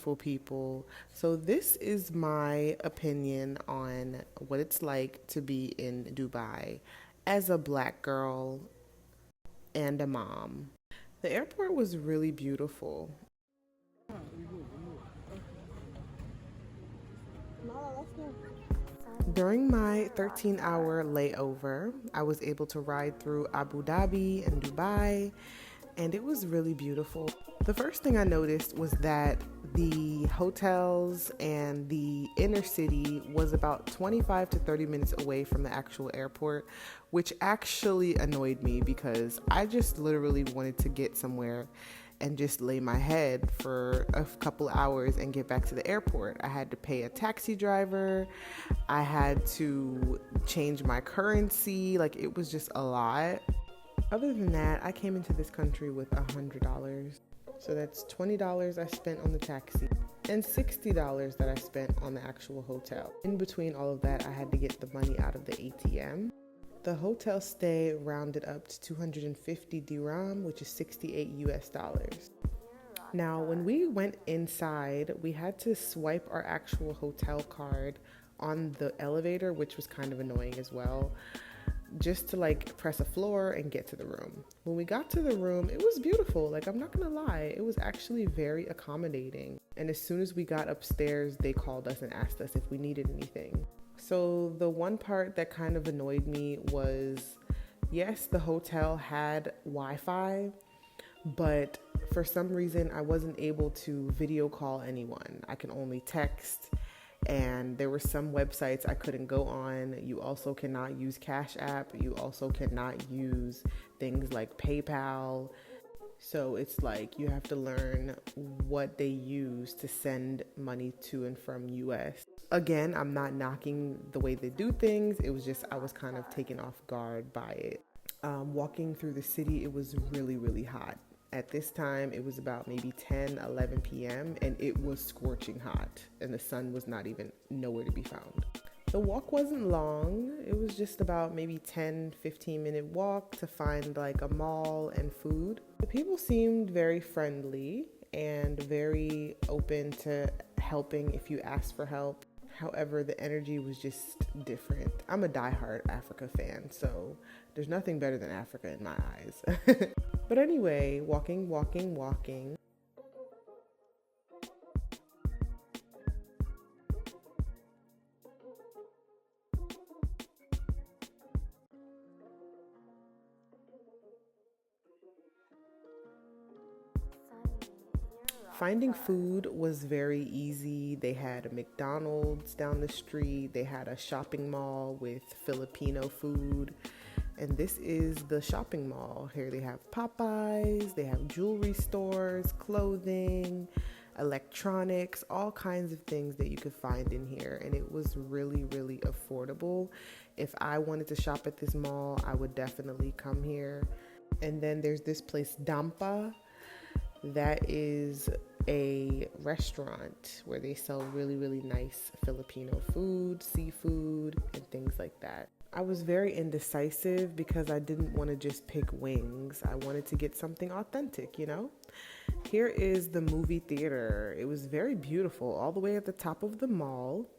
beautiful people. So this is my opinion on what it's like to be in Dubai as a black girl and a mom. The airport was really beautiful. During my 13-hour layover, I was able to ride through Abu Dhabi and Dubai, and it was really beautiful. The first thing I noticed was that the hotels and the inner city was about 25 to 30 minutes away from the actual airport, which actually annoyed me because I just literally wanted to get somewhere and just lay my head for a couple hours and get back to the airport. I had to pay a taxi driver. I had to change my currency. Like, it was just a lot. Other than that, I came into this country with $100. So that's $20 I spent on the taxi and $60 that I spent on the actual hotel. In between all of that, I had to get the money out of the ATM. The hotel stay rounded up to 250 dirham, which is 68 US dollars. Now, when we went inside, we had to swipe our actual hotel card on the elevator, which was kind of annoying as well, just to like press a floor and get to the room. When we got to the room, it was beautiful. Like, I'm not gonna lie, it was actually very accommodating. And as soon as we got upstairs, they called us and asked us if we needed anything. So the one part that kind of annoyed me was, yes, the hotel had Wi-Fi, but for some reason I wasn't able to video call anyone. I can only text, and there were some websites I couldn't go on. You also cannot use Cash App. You also cannot use things like PayPal. So it's like you have to learn what they use to send money to and from US. Again, I'm not knocking the way they do things. It was just I was kind of taken off guard by it. Walking through the city, it was really, really hot. At this time, it was about maybe 10, 11 p.m. and it was scorching hot and the sun was not even nowhere to be found. The walk wasn't long. It was just about maybe 10, 15-minute walk to find like a mall and food. The people seemed very friendly and very open to helping if you asked for help. However, the energy was just different. I'm a diehard Africa fan, so there's nothing better than Africa in my eyes. But anyway, walking. Finding food was very easy. They had a McDonald's down the street. They had a shopping mall with Filipino food. And this is the shopping mall. Here they have Popeyes, they have jewelry stores, clothing, electronics, all kinds of things that you could find in here. And it was really, really affordable. If I wanted to shop at this mall, I would definitely come here. And then there's this place, Dampa. That is a restaurant where they sell really, really nice Filipino food, seafood, and things like that. I was very indecisive because I didn't want to just pick wings. I wanted to get something authentic, you know? Here is the movie theater. It was very beautiful, all the way at the top of the mall.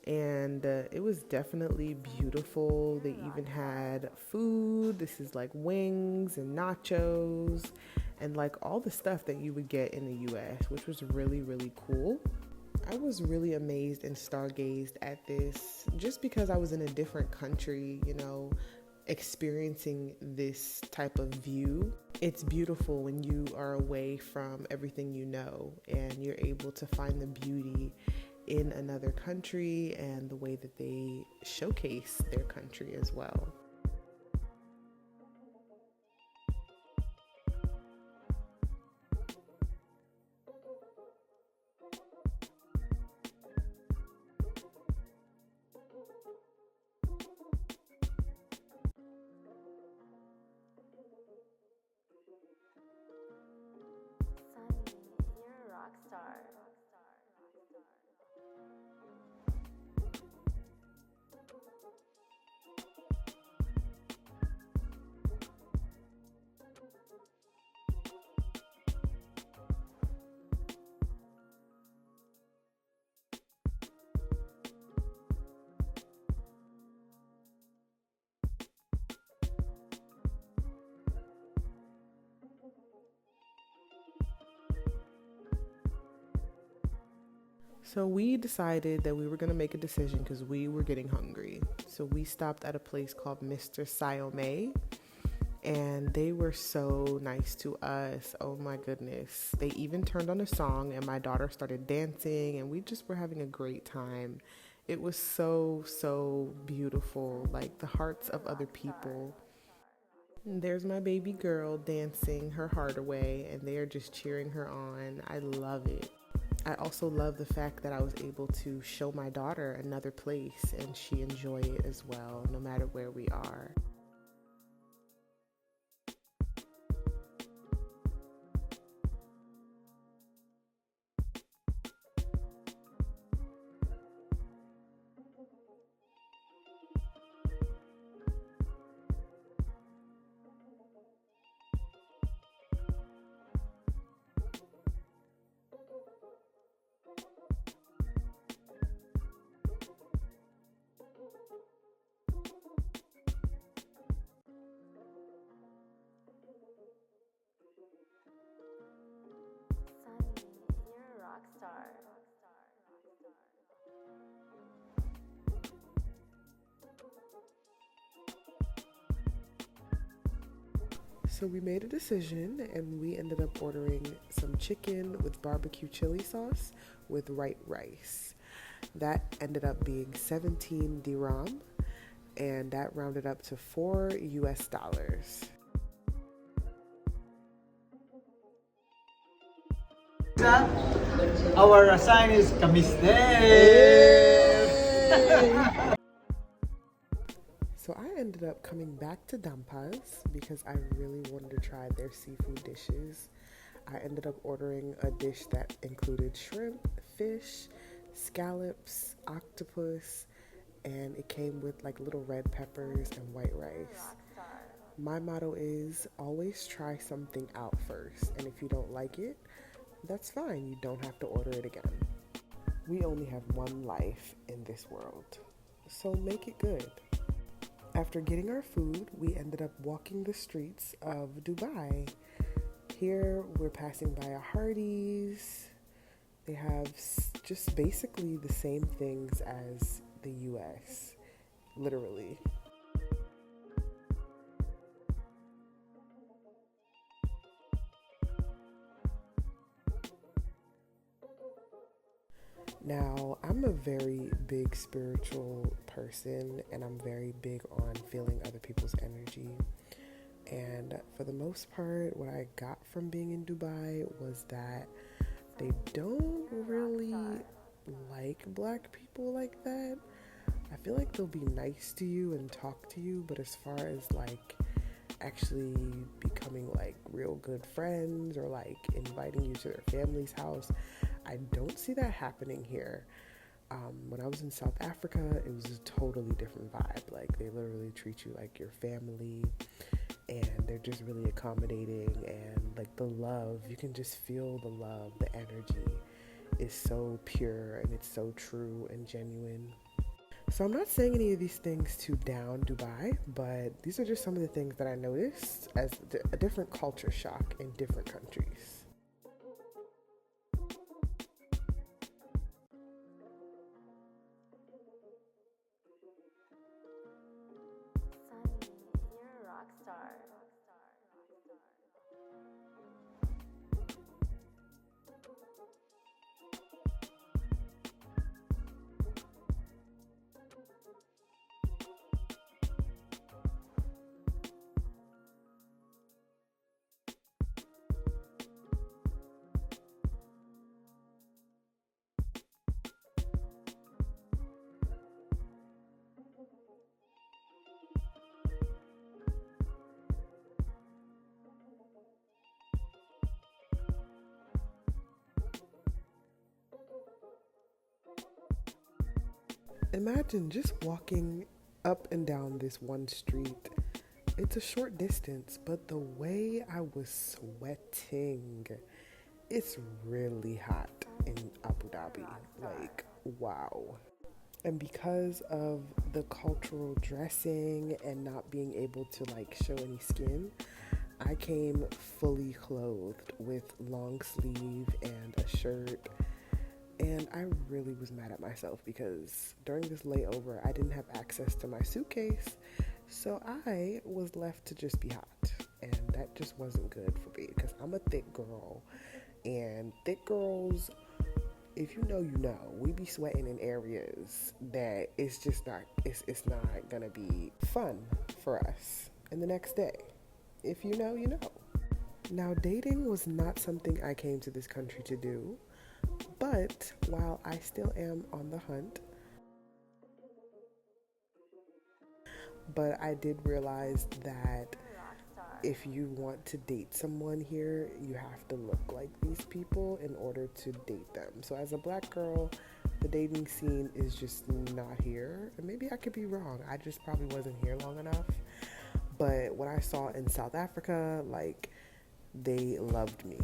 And it was definitely beautiful. They even had food. This is like wings and nachos and like all the stuff that you would get in the US, which was really, really cool. I was really amazed and stargazed at this just because I was in a different country, you know, experiencing this type of view. It's beautiful when you are away from everything you know and you're able to find the beauty in another country and the way that they showcase their country as well. You're a rock star. So we decided that we were going to make a decision because we were getting hungry. So we stopped at a place called Mr. Siomé, and they were so nice to us. Oh my goodness. They even turned on a song and my daughter started dancing and we just were having a great time. It was so, so beautiful, like the hearts of other people. And there's my baby girl dancing her heart away and they are just cheering her on. I love it. I also love the fact that I was able to show my daughter another place and she enjoyed it as well, no matter where we are. So we made a decision and we ended up ordering some chicken with barbecue chili sauce with white rice. That ended up being 17 dirham and that rounded up to $4. Our sign is Kamiste. So I ended up coming back to Dampaz because I really wanted to try their seafood dishes. I ended up ordering a dish that included shrimp, fish, scallops, octopus, and it came with like little red peppers and white rice. My motto is always try something out first, and if you don't like it, that's fine. You don't have to order it again. We only have one life in this world, so make it good. After getting our food, we ended up walking the streets of Dubai. Here, we're passing by a Hardee's. They have just basically the same things as the US, literally. Now, I'm a very big spiritual person and I'm very big on feeling other people's energy. And for the most part, what I got from being in Dubai was that they don't really like black people like that. I feel like they'll be nice to you and talk to you, but as far as like actually becoming like real good friends or like inviting you to their family's house, I don't see that happening here. When I was in South Africa, it was a totally different vibe. Like they literally treat you like your family and they're just really accommodating and like the love, you can just feel the love, the energy is so pure and it's so true and genuine. So I'm not saying any of these things to down Dubai, but these are just some of the things that I noticed as a different culture shock in different countries. Imagine just walking up and down this one street. It's a short distance, but the way I was sweating, it's really hot in Abu Dhabi. Like, wow. And because of the cultural dressing and not being able to like show any skin, I came fully clothed with long sleeve and a shirt. And I really was mad at myself because during this layover, I didn't have access to my suitcase. So I was left to just be hot. And that just wasn't good for me because I'm a thick girl. And thick girls, if you know, you know, we be sweating in areas that it's just not, it's not gonna be fun for us. And the next day, if you know, you know. Now, dating was not something I came to this country to do, but while I still am on the hunt, but I did realize that if you want to date someone here, you have to look like these people in order to date them. So as a black girl, the dating scene is just not here. And maybe I could be wrong. I just probably wasn't here long enough. But what I saw in South Africa, like, they loved me.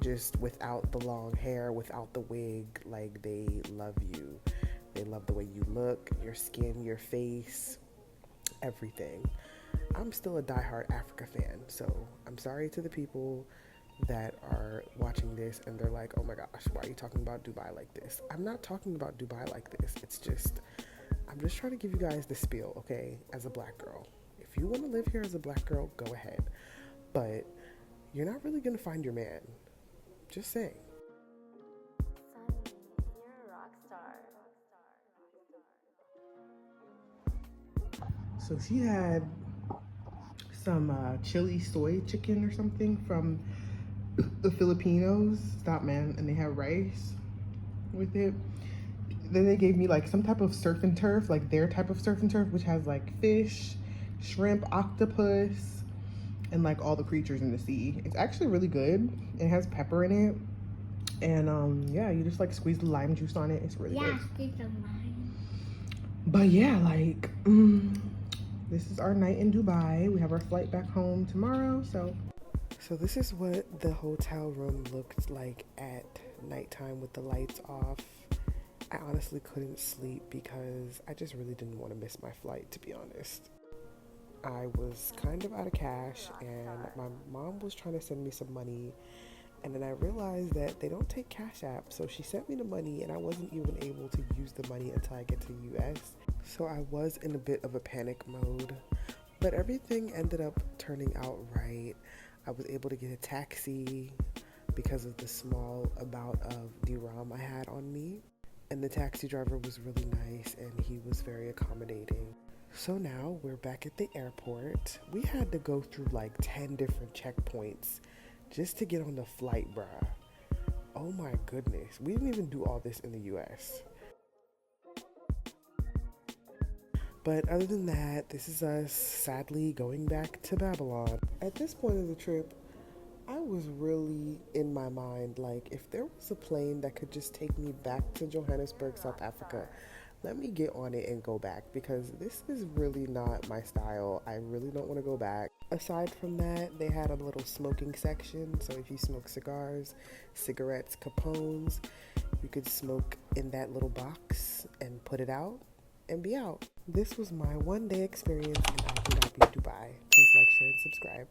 Just without the long hair, without the wig, like, they love you. They love the way you look, your skin, your face, everything. I'm still a diehard Africa fan, so I'm sorry to the people that are watching this and they're like, oh my gosh, why are you talking about Dubai like this? I'm not talking about Dubai like this. It's just, I'm just trying to give you guys the spiel, okay, as a black girl. If you want to live here as a black girl, go ahead. But you're not really going to find your man. Just saying. Sunny, you're a rock star. So she had some chili soy chicken or something from the Filipinos. Stop, man. And they had rice with it. Then they gave me like some type of surf and turf, like their type of surf and turf, which has like fish, shrimp, octopus, and like all the creatures in the sea. It's actually really good. It has pepper in it. And yeah, you just like squeeze the lime juice on it. It's really good. Yeah, squeeze the lime. But yeah, like, this is our night in Dubai. We have our flight back home tomorrow, so this is what the hotel room looked like at nighttime with the lights off. I honestly couldn't sleep because I just really didn't want to miss my flight, to be honest. I was kind of out of cash and my mom was trying to send me some money, and then I realized that they don't take Cash App, so she sent me the money and I wasn't even able to use the money until I get to the US. So I was in a bit of a panic mode, but everything ended up turning out right. I was able to get a taxi because of the small amount of dirham I had on me, and the taxi driver was really nice and he was very accommodating. So now we're back at the airport. We had to go through like 10 different checkpoints just to get on the flight, bruh. Oh my goodness. We didn't even do all this in the US. But other than that, this is us sadly going back to Babylon. At this point of the trip, I was really in my mind, like, if there was a plane that could just take me back to Johannesburg, South Africa, let me get on it and go back, because this is really not my style. I really don't want to go back. Aside from that, they had a little smoking section, so if you smoke cigars, cigarettes, Capones, you could smoke in that little box and put it out and be out. This was my one-day experience in Abu Dhabi, Dubai. Please like, share, and subscribe.